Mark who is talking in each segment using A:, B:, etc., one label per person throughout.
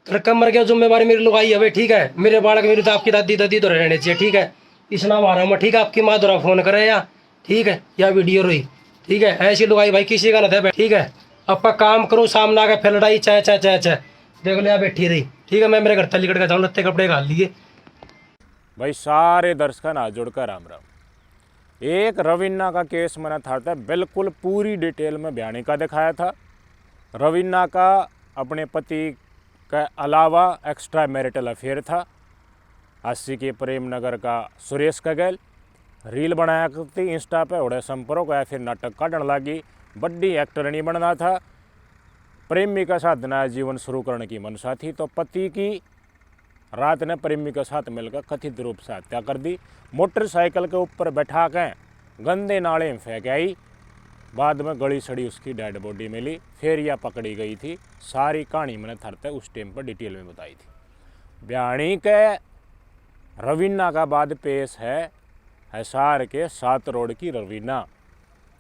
A: रकम मर गया जिम्मेवारी मेरी लुगाई है भाई, ठीक है। मेरे बालक मेरी तो आपकी दादी दादी तो रहने चाहिए, ठीक है। इसना मारा मैं, ठीक है। आपकी माँ दोरा फोन करे या, ठीक है, या वीडियो रोई, ठीक है। ऐसी लुगाई भाई किसी का ना था, ठीक है। अपा काम करूँ सामने आके फिर लड़ाई चाय चाय चाय चाय, देख लिया बैठी रही, ठीक है। मैं मेरे घर तली कट के जाऊँ, लत्ते कपड़े घाल लिए।
B: भाई सारे दर्शक हाथ जोड़कर राम राम। एक रवीना का केस मैंने था बिल्कुल पूरी डिटेल में बयानी का दिखाया था। रवीना का अपने पति के अलावा एक्स्ट्रा मैरिटल अफेयर था। 80 के प्रेम नगर का सुरेश कगैल रील बनाया करती इंस्टा पे, उड़े संपर्क या फिर नाटक काटने लगी। बड्डी एक्टर नहीं बनना था, प्रेमी के साथ नया जीवन शुरू करने की मनसा थी। तो पति की रात ने प्रेमी के साथ मिलकर कथित रूप से हत्या कर दी। मोटरसाइकिल के ऊपर बैठा के गंदे नाले में फेंक आई। बाद में गली सड़ी उसकी डेड बॉडी मिली, फिर यह पकड़ी गई थी। सारी कहानी मैंने थरते उस टाइम पर डिटेल में बताई थी। बयानी के रवीना का बाद पेश है हिसार के 7 रोड की रवीना।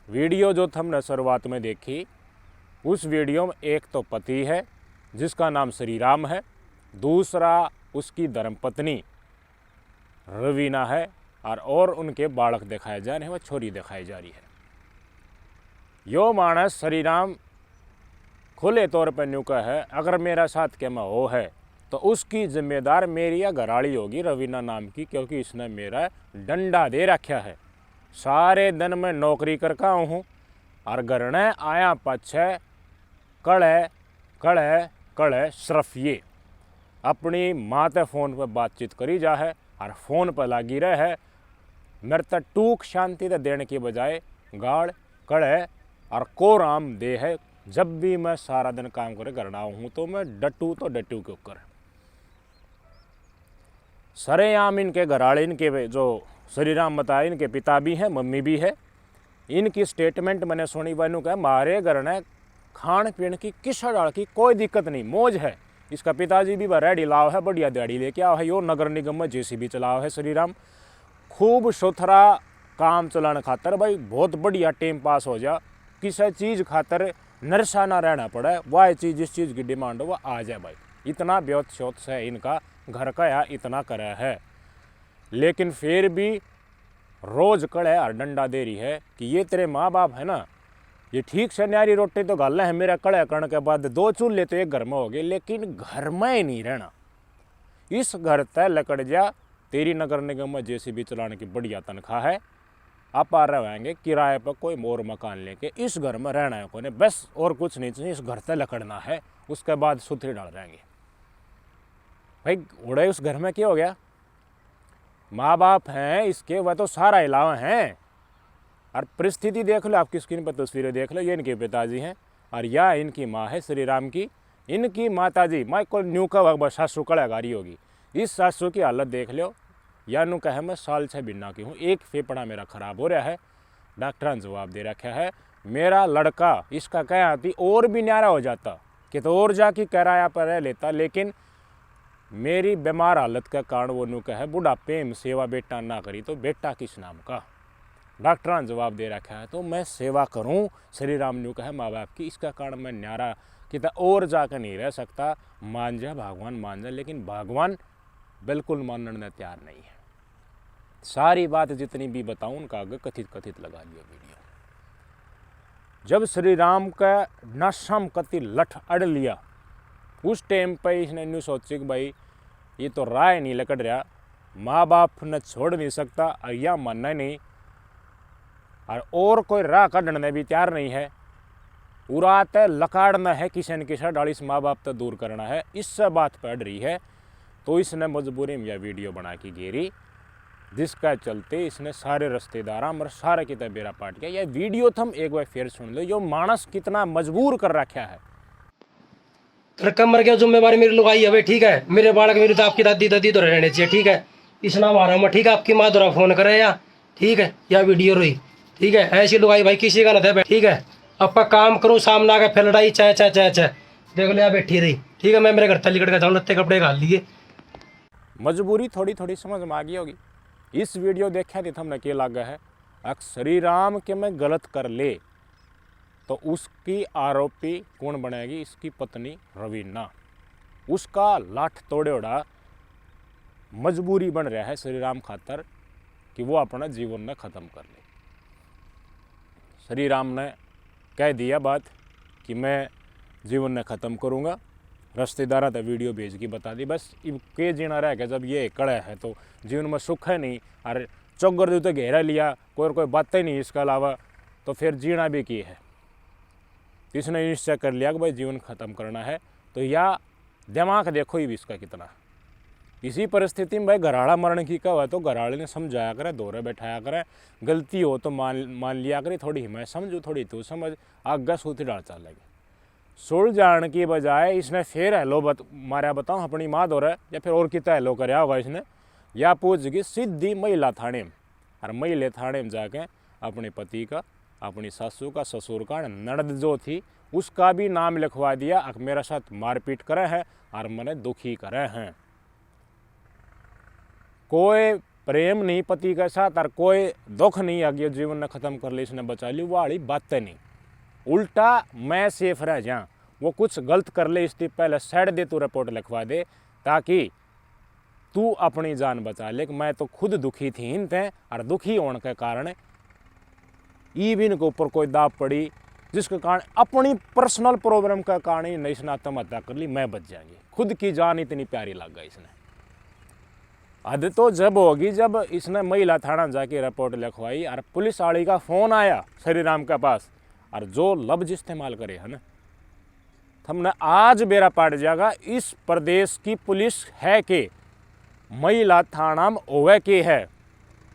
B: वीडियो जो हमने शुरुआत में देखी, उस वीडियो में एक तो पति है जिसका नाम श्री राम है, दूसरा उसकी धर्मपत्नी रवीना है, और उनके बालक दिखाए जा रहे हैं, वह छोरी दिखाई जा रही है। यो मानस श्री राम खुले तौर पर न्यू का है, अगर मेरा साथ के में हो है तो उसकी जिम्मेदार मेरी या घराड़ी होगी रवीना नाम की, क्योंकि इसने मेरा डंडा दे रखा है। सारे दिन में नौकरी करता हूँ और घर ने आया पाछे कड़े कड़े कड़े सिर्फ ये अपनी माँ ते फ़ोन पर बातचीत करी जा है और फ़ोन पर लगी रहे है। मेरे तक टूक शांति ते देने की बजाय गाड़ कड़े और कोराम दे है। जब भी मैं सारा दिन काम करे करना हूँ तो मैं डटू तो डटू के ऊपर सरेआम इनके घराड़े, इनके जो श्री राम बताए, इनके पिता भी हैं, मम्मी भी है। इनकी स्टेटमेंट मैंने सुनी, बहनों का मारे घर ने खान पीने की किसा डाल की कोई दिक्कत नहीं, मौज है। इसका पिताजी भी रेडी लाओ है, बढ़िया दिहाड़ी लेके आओ है। यो नगर निगम में जेसीबी चलाओ है श्री राम, खूब सुथरा काम चलाने खातर भाई बहुत बढ़िया टाइम पास हो जा। किसी चीज़ खातर नरसा ना रहना पड़े, वह चीज़ जिस चीज़ की डिमांड हो वह आ जाए भाई। इतना ब्योत शोत से इनका घर का या इतना करे है, लेकिन फिर भी रोज कड़े और डंडा दे रही है कि ये तेरे माँ बाप है ना, ये ठीक से न्यारी रोटी तो गाल है मेरा कड़े करने के बाद 2 चूल्हे तो एक घर में हो गए, लेकिन घर में ही नहीं रहना। इस घर तय लकड़ जा, तेरी नगर निगम में जेसीबी चलाने की बढ़िया तनख्वाह है, आप आ रहेंगे किराए पर कोई मोर मकान लेके, इस घर में रहना है कोने, बस और कुछ नहीं चाहिए, इस घर तय लकड़ना है, उसके बाद सुथरी डाल रहेंगे। भाई उड़े उस घर में क्या हो गया, माँ बाप हैं इसके, वह तो सारा अलावा हैं। और परिस्थिति देख लो, आपकी स्क्रीन पर तस्वीरें देख लो, ये इनके पिताजी हैं और यह इनकी माँ है श्री राम की। इनकी माताजी माँ को न्यू का सासू कड़ागारी होगी। इस सासू की हालत देख लो, या नु कहे मैं साल 6 महीना की हूँ, एक फेफड़ा मेरा खराब हो रहा है। डॉक्टर ने जवाब दे रखा है, मेरा लड़का इसका क्या आती और भी न्यारा हो जाता कि तो और जाके किराया पर रह लेता, लेकिन मेरी बीमार हालत के कारण वो नु कहे बुढ़ापे में सेवा बेटा ना करी तो बेटा किस नाम का। डॉक्टर ने जवाब दे रखा है, तो मैं सेवा करूं श्री राम न्यू कहे माँ बाप की, इसका कारण मैं न्यारा कि और जाकर नहीं रह सकता। मान जा भगवान मान जा, लेकिन भगवान बिल्कुल मानने में तैयार नहीं है। सारी बात जितनी भी बताऊं उनका आगे कथित कथित लगा लिया वीडियो। जब श्री राम का नशम कति लठ अड़ लिया, उस टाइम पर इसने न्यू सोची कि भाई ये तो राय नहीं लकड़ रहा, माँ बाप ने छोड़ नहीं सकता और यह मानना नहीं, और कोई राह काटने भी तैयार नहीं है। उरात लकाड़ना है किसी न किसी डाली से माँ बाप तो दूर करना है, इससे बात पड़ रही है। तो इसने मजबूरी में यह वीडियो बना के घेरी, जिसका चलते इसने सारे रिश्तेदार और सारे की बेरा पाट गया। यह वीडियो तुम एक बार फिर सुन लो, यो मानस कितना मजबूर कर रखा है।
A: रकम मर गया जिम्मेवारी मेरी लुगाई है भाई, ठीक है। मेरे बालक मेरी तो आपकी दादी दादी तो रहने चाहिए, ठीक है। इसना मारा मैं, ठीक है। आपकी माँ दोरा फोन करे या, ठीक है, या वीडियो रोई, ठीक है। ऐसी लुगाई भाई किसी का ना था, ठीक है। अपा काम करूँ सामने आके फिर लड़ाई चाय चाय चाय चाय, देख लिया बैठी रही, ठीक है। मैं मेरे घर तली कट के जाऊँ, लत्ते कपड़े घाल लिए।
B: मजबूरी थोड़ी थोड़ी समझ में आ गई होगी। इस वीडियो देखा थी हमने क्या लगा है, अगर श्री राम के में गलत कर ले तो उसकी आरोपी कौन बनेगी, इसकी पत्नी रवीना। उसका लाठ तोड़ेड़ा मजबूरी बन रहा है श्री राम खातर कि वो अपना जीवन में ख़त्म कर ले। श्री राम ने कह दिया बात कि मैं जीवन में ख़त्म करूँगा। रिश्तेदारा तो वीडियो भेज के बता दी बस इब के जीना रह गया, जब ये कड़ा है तो जीवन में सुख है नहीं, और चौगर दे तो घेरा लिया, कोई बातें नहीं इसके अलावा, तो फिर जीना भी की है। इसने निश्चय कर लिया कि भाई जीवन ख़त्म करना है। तो या दिमाग देखो ही भी इसका कितना। इसी परिस्थिति में भाई घराड़ा मरण की कहा है तो घराड़े ने समझाया करे, दौरे बैठाया करे, गलती हो तो मान लिया करे, थोड़ी मैं समझू थोड़ी तू समझ, आगे सूती डाल चल लगे। सुल जान की बजाय इसने फिर हेलो मारा बताऊँ अपनी माँ दौरे या फिर और कितना हेलो कराया होगा इसने, या पूछ गई सीधी महिला थाने में, और महिला थाने में जाके अपने पति का, अपनी सासू का, ससुर का, ननद जो थी उसका भी नाम लिखवा दिया, मेरे साथ मारपीट करे हैं और मैंने दुखी करे हैं। कोई प्रेम नहीं पति के साथ और कोई दुख नहीं, आगे जीवन ने ख़त्म कर ली, इसने बचा ली, वाली बातें नहीं। उल्टा मैं सेफ रह जा, वो कुछ गलत कर ले इससे पहले साइड दे, तू रिपोर्ट लिखवा दे ताकि तू अपनी जान बचा ले। मैं तो खुद दुखी थी इन ते, और दुखी होने के कारण ईविन के ऊपर कोई दाब पड़ी जिसके कारण अपनी पर्सनल प्रॉब्लम का कारण ही नहीं, इसने आत्महत्या कर ली, मैं बच जाएंगी। खुद की जान इतनी प्यारी लग गई इसने। हद तो जब होगी जब इसने महिला थाना जाके रिपोर्ट लिखवाई और पुलिस वाली का फ़ोन आया श्री राम के पास, और जो लफ्ज इस्तेमाल करे है ना, हमने आज बेरा पाट जाएगा। इस प्रदेश की पुलिस है कि महिला थाना में होवे के है,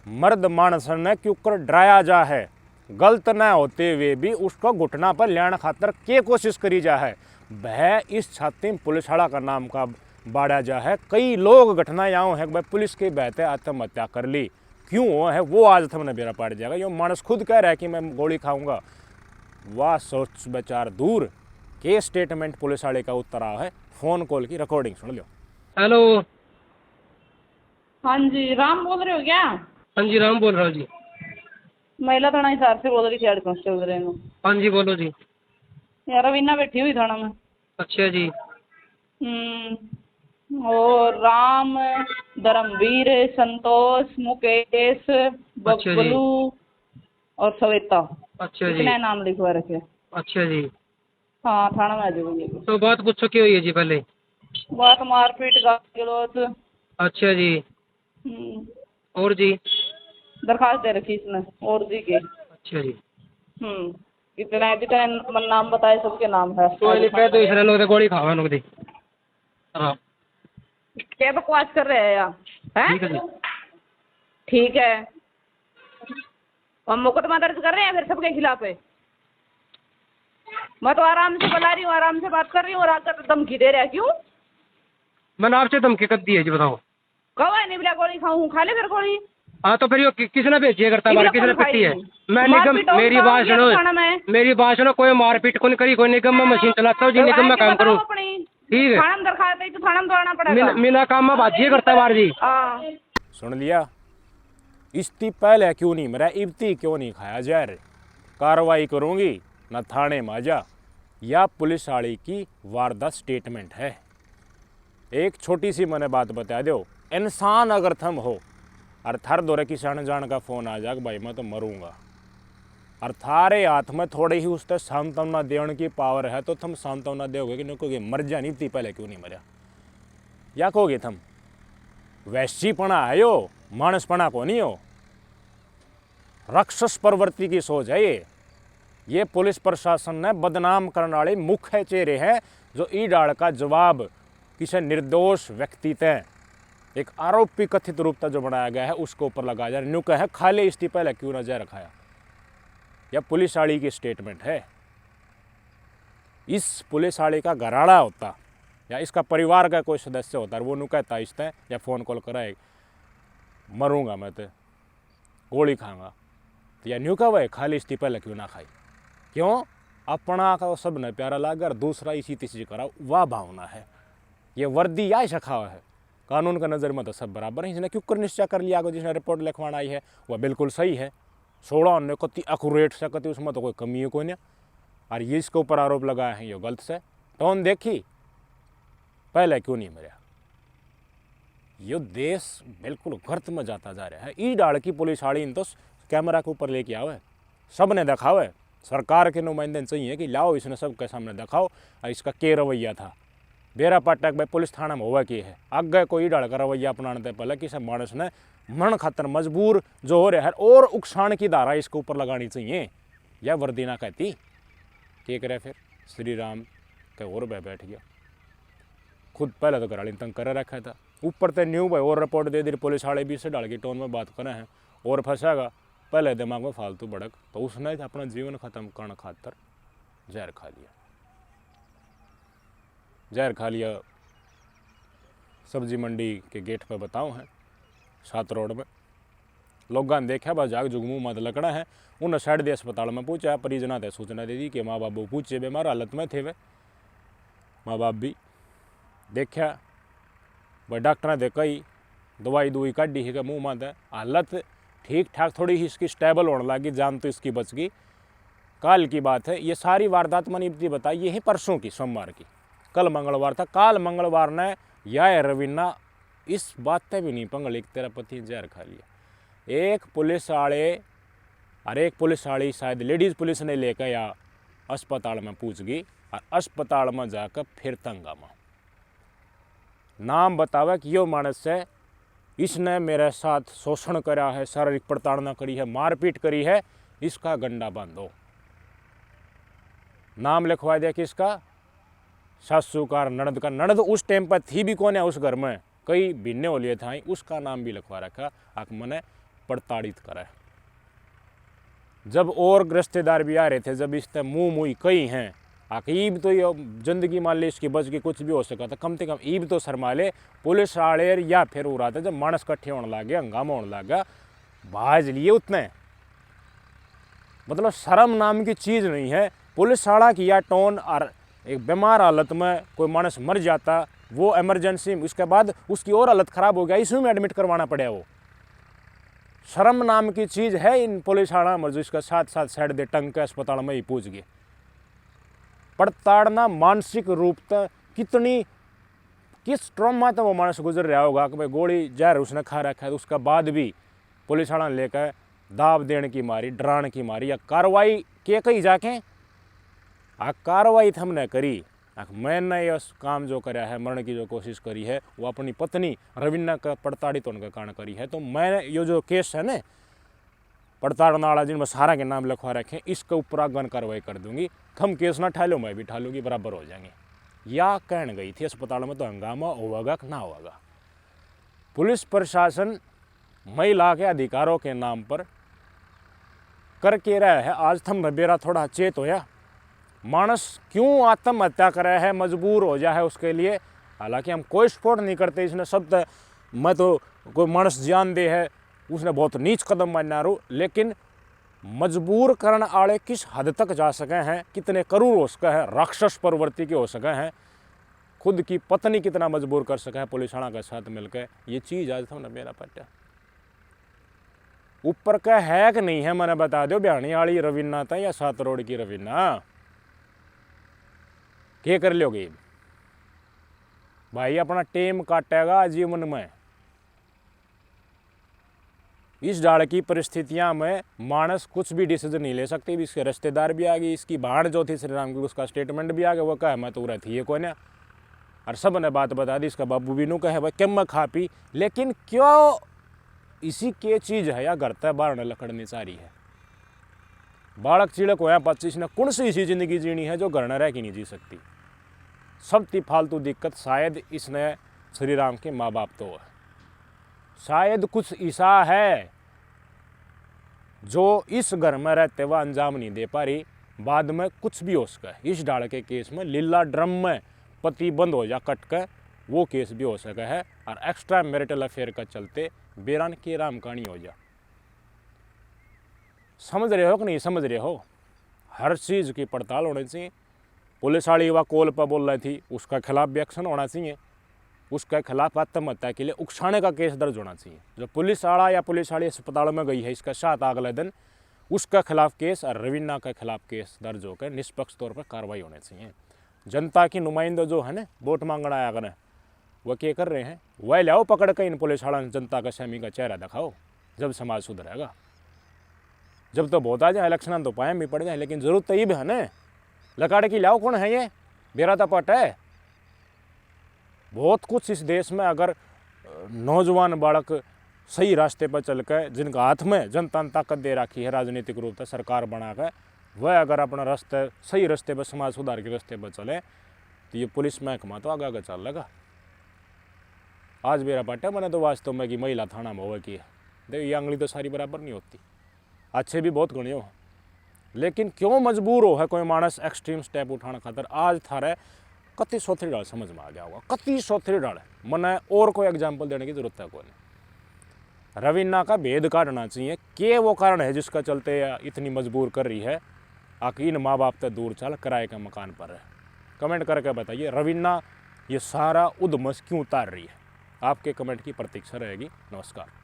B: मर्द मानस ने क्यों कर डराया जा है, गलत न होते हुए भी उसको घुटना पर लेने खातर के कोशिश करी जा है। वह इस छाती में पुलिस वाला का नाम का बाड़ा जा है। कई लोग घटना यहाँ है भाई पुलिस के बहते आत्महत्या कर ली, क्यों हो है वो आज हमने बेरा पाट जाएगा। यो मानस खुद कह रहा है कि मैं गोली खाऊंगा, वाह सोच विचार दूर के स्टेटमेंट पुलिस वाले का उत्तर आ है। फोन कॉल की रिकॉर्डिंग सुन लो।
A: हेलो,
C: हाँ जी, राम बोल रहे हो क्या?
A: हाँ जी राम बोल रहा हूँ जी।
C: महिला थाना हिसार से बोल रही थी, हेड कांस्टेबल रहे हो?
A: हाँ जी बोलो जी।
C: यार अवीना बैठी हुई थाना में।
A: अच्छा जी।
C: और राम, धर्मवीर, संतोष, मुकेश, बबलू और श्वेता,
A: अच्छा जी।
C: इतने नाम लिखवा रखे।
A: अच्छा जी।
C: हाँ थाना में आ जाओगे।
A: तो बात पूछो क्या हुई है जी पहले?
C: बात मारपीट गाली गलौज।
A: अच्छा जी। और जी?
C: दरखास्त दे रखी इसने और जी के।
A: अच्छा जी।
C: इतने जितने नाम बताए सबके नाम है।
A: कोई नहीं, कह दो इसने लोग गोली खावा लोग दी। हाँ
C: क्या बकवास कर रहे हैं यार?
A: ठीक है जी।
C: ठीक है, हम मुकदमा दर्ज कर रहे हैं फिर सबके खिलाफ है। मैं तो आराम से बुला रही हूँ, आराम से बात कर रही हूँ, और आकर धमकी दे रहा है क्यों?
A: मैंने आपसे धमकी कब दी है जी बताओ?
C: कहो है नहीं बिला गोली खाऊं, खा ले फिर गोली।
A: हाँ तो फिर यो किसने भेजी है करता बार, किसने पिटी है? मैं निगम, मेरी बात सुनो, मेरी बात सुनो, कोई मारपीट कौन करी, कोई निगम में मशीन चलाता हूँ जी, निगम में काम करूँ ठीक है।
C: थाना में दरखास्त है तो थाना में दौड़ना पड़ेगा।
A: मीना काम में बाजी करता बार जी।
B: सुन लिया? इस्ती पहले क्यों नहीं मरा, इब्ती क्यों नहीं खाया जा रे? कार्रवाई करूंगी ना थाने में आ जा। या पुलिस वाली की वारदात स्टेटमेंट है। एक छोटी सी मैंने बात बता दो, इंसान अगर थम हो और थर दौरे किसान जान का फ़ोन आ जाए भाई मैं तो मरूंगा, और थारे हाथ में थोड़े ही उससे सांत्वना देने की पावर है, तो तुम सांत्वना दोगे कि नहीं कहोगे मर जा नहीं थी पहले क्यों नहीं मरा? या कहोगे तुम वैश्यपना है यो, मानसपना को नहीं हो? राक्षस प्रवृत्ति की सोच है ये पुलिस प्रशासन ने बदनाम करने वाले मुख्य चेहरे हैं जो ई डाल का जवाब किसी निर्दोष व्यक्ति तय एक आरोपी कथित रूप तक जो बनाया गया है उसके ऊपर लगाया जा न्यू कहे खाली इस्ती पहले क्यों न जा रखाया। यह पुलिस वाली की स्टेटमेंट है। इस पुलिस वाली का घराड़ा होता या इसका परिवार का कोई सदस्य होता है वो नु कहता इसते या फ़ोन कॉल कराए मरूंगा मैं तो गोली खाऊंगा, तो या न्यू कहे खाली इस्ती पहले क्यों ना खाई? क्यों? अपना का सब न प्यारा लागा और दूसरा इसी तीसरी करा, वह भावना है। ये वर्दी या सखावा है। कानून का नज़र में तो सब बराबर है। इसने क्यों कर निश्चय कर लिया कि जिसने रिपोर्ट लिखवाना आई है वह बिल्कुल सही है, 16 ने कति एक्यूरेट से कति उसमें तो कोई कमी है कोई नहीं, और ये इसके ऊपर आरोप लगाए हैं ये गलत से। टोन देखी पहले क्यों नहीं मरा? ये देश बिल्कुल गर्त में जाता जा रहा है। ई डाल की पुलिस वाली इन तो कैमरा के ऊपर लेके आवे, सब ने दिखावे। सरकार के नुमाइंदे चाहिए कि लाओ इसने सबके सामने दिखाओ इसका के रवैया था। बेरा पाटक भाई पुलिस थाना में हुआ कि है आगे कोई डाल का रवैया अपनाने पहले किसी मानस ने मरण खातर मजबूर जो हो रहा है और उकसाण की धारा इसके ऊपर लगानी चाहिए। यह वर्दीना कहती के करे फिर श्री राम के और बैठ गया। खुद पहले तो घराली तंग कर रखा था, ऊपर से न्यू भाई और रिपोर्ट दे दी पुलिस वाले भी से डाल के टोन में बात करे हैं और फंसेगा पहले दिमाग में फालतू भड़क, तो उसने अपना जीवन खत्म करने खातर जहर खा लिया। जहर खा लिया सब्जी मंडी के गेट पर बताओ हैं 7 रोड में। लोगों ने देखा बस जाग जुगमू मत लकड़ा है। उन्हें साइड दे अस्पताल में पूछा, परिजना ने सूचना दे दी कि माँ बाबू पूछे बीमार हालत में थे वे। माँ बाप भी देखा भाई डॉक्टर ने कही दवाई दुई काढ़ी है कि मुँह मात हालत ठीक ठाक थोड़ी ही इसकी स्टेबल होने लगी, जान तो इसकी बच गई। काल की बात है, ये सारी वारदात मैंने इतनी बताई ये है परसों की, सोमवार की। कल मंगलवार था, काल मंगलवार ने यह रवीना इस बात पे भी नहीं पंगल तेरा पति जहर खा लिया। एक पुलिस वाले और एक पुलिस वाली शायद लेडीज़ पुलिस ने लेकर या अस्पताल में पूछ गई और अस्पताल में जाकर फिर तंगामा नाम बतावा कि यो मानस है इसने मेरे साथ शोषण करा है, शारीरिक प्रताड़ना करी है, मारपीट करी है, इसका गंडा बांधो। नाम लिखवा दिया कि इसका सासू का ननद का, ननद उस टाइम पर थी भी कौन है उस घर में, कई भिन्ने हो लिए था, उसका नाम भी लिखवा रखा आक मने प्रताड़ित करा। जब और रिश्तेदार भी आ रहे थे, जब इसने मुँह मुँह कई हैं आकीब तो ये जिंदगी मान ली इसकी बच के कुछ भी हो सका था, कम से कम ईब तो शर्मा ले पुलिस वाले या फिर हो रहा था। जब मानस कट्ठे होने लगे, हंगामा होने लगा, भाज लिए उतने। मतलब शर्म नाम की चीज़ नहीं है। पुलिस वाला की या टोन और एक बीमार हालत में कोई मानस मर जाता, वो इमरजेंसी उसके बाद उसकी और हालत ख़राब हो गया, इसमें एडमिट करवाना पड़ा। वो शर्म नाम की चीज़ है इन पुलिस वाला मर जो इसका साथ साथ साइड दे टंग के अस्पताल में ही पूछ गए। प्रताड़ना मानसिक रूप से कितनी किस ट्रॉमा तो वो मानस गुजर रहा होगा कि भाई गोली जहर उसने खा रखा है, तो उसके बाद भी पुलिस वाला लेकर दाब देने की मारी, डराने की मारी या कार्रवाई के कहीं जाके कार्रवाई हमने करी। मैंने यह काम जो करा है, मरण की जो कोशिश करी है, वो अपनी पत्नी रवीना का प्रताड़ित होने का कारण करी है। तो मैंने ये जो केस है ना प्रताड़ना वाला जिनमें सारा के नाम लिखवा रखे, इसके ऊपर आगन कार्रवाई कर दूंगी। हम केस ना ठालो मैं भी ठालूंगी, बराबर हो जाएंगे। या कहने गई थी अस्पताल में तो हंगामा होगा कि ना होगा। पुलिस प्रशासन महिला के अधिकारों के नाम पर करके रहा है। आज थम बेरा थोड़ा चेत होया, मानस क्यों आत्महत्या करे है, मजबूर हो जाए उसके लिए। हालांकि हम कोई सपोर्ट नहीं करते इसने शब्द, मैं तो कोई मानस जान दे है उसने बहुत नीच कदम मानना रू, लेकिन मजबूर करने वाले किस हद तक जा सके हैं, कितने करूर हो सके हैं, राक्षस प्रवृत्ति के हो सके हैं, खुद की पत्नी कितना मजबूर कर सके है पुलिस वाला के साथ मिलकर, ये चीज़ आज था ना मेरा पट्टा ऊपर का है कि नहीं है। मैंने बता दो बिहानी वाली रवीना था या 7 रोड की रवीना, क्या कर लोगे भाई? अपना टेम काटेगा जीवन में। इस डाल की परिस्थितियां में मानस कुछ भी डिसीजन नहीं ले सकती। इसके रिश्तेदार भी आ गए, इसकी भाण जो थी श्री राम की उसका स्टेटमेंट भी आ गया, वो कहे मैं तो रहती है कोई ना, और सब ने बात बता दी। इसका बाबू भी नू कहे भाई कम मैं खा पी, लेकिन क्यों इसी के चीज़ है या घर तक बाहर लकड़नी सारी है। बालक चिड़क होया 25 ने कौन सी ऐसी जिंदगी जीनी है जो घर न रह के नहीं जी सकती। सब थी फालतू दिक्कत शायद इसने श्री राम के माँ बाप तो है, शायद कुछ ऐसा है जो इस घर में रहते हुए अंजाम नहीं दे पा रही, बाद में कुछ भी हो सका। इस डाल के केस में लीला ड्रम में पति बंद हो जा कट कर, वो केस भी हो सका है, और एक्स्ट्रा मैरिटल अफेयर का चलते बेरान की राम कहानी हो जा। समझ रहे हो कि नहीं समझ रहे हो? हर चीज़ की पड़ताल होनी चाहिए। पुलिस वाली वह कॉल पर बोल रही थी, उसका खिलाफ भी एक्शन होना चाहिए। उसके खिलाफ आत्महत्या के लिए उकसाने का केस दर्ज होना चाहिए। जो पुलिस वाला या पुलिस वाली अस्पताल में गई है इसका साथ अगले दिन उसका खिलाफ केस और रवीना के खिलाफ केस दर्ज होकर निष्पक्ष तौर पर कार्रवाई होनी चाहिए। जनता की नुमाइंदे जो है ना वोट मांगना आया करें, वह क्या कर रहे हैं, वह लाओ पकड़ के इन पुलिस वाला जनता का सेमी का चेहरा दिखाओ, जब समाज सुधरेगा। जब तो बहुत आ जाए इलेक्शन तो पाए भी पड़ जाए, लेकिन जरूरत तो ये भी है ना, लकाड़ की लाओ कौन है ये बेराता पट है। बहुत कुछ इस देश में अगर नौजवान बालक सही रास्ते पर चल कर, जिनका हाथ में जनता ने ताकत दे रखी है राजनीतिक रूप से सरकार बना कर, वह अगर अपना रास्ते सही रास्ते पर समाज सुधार के रास्ते पर चले तो ये पुलिस महकमा तो आगे आगे चल लगा। आज मेरा पट्टा मैंने तो वास्तव में कि महिला थाना में हुआ की है, देखो ये आंगली तो सारी बराबर नहीं होती, अच्छे भी बहुत गणे हो, लेकिन क्यों मजबूर हो है कोई मानस एक्सट्रीम स्टेप उठाने खातर। आज थारे कति सोथरी डाल समझ में आ गया होगा, कति सोथरी डाल मैंने और कोई एग्जाम्पल देने की जरूरत है कोई नहीं। रवीना का भेद काटना चाहिए कि वो कारण है जिसका चलते इतनी मजबूर कर रही है आकि इन माँ बाप से दूर चल किराए के मकान पर है। कमेंट करके बताइए रवीना ये सारा उद्मस क्यों उतार रही है। आपके कमेंट की प्रतीक्षा रहेगी। नमस्कार।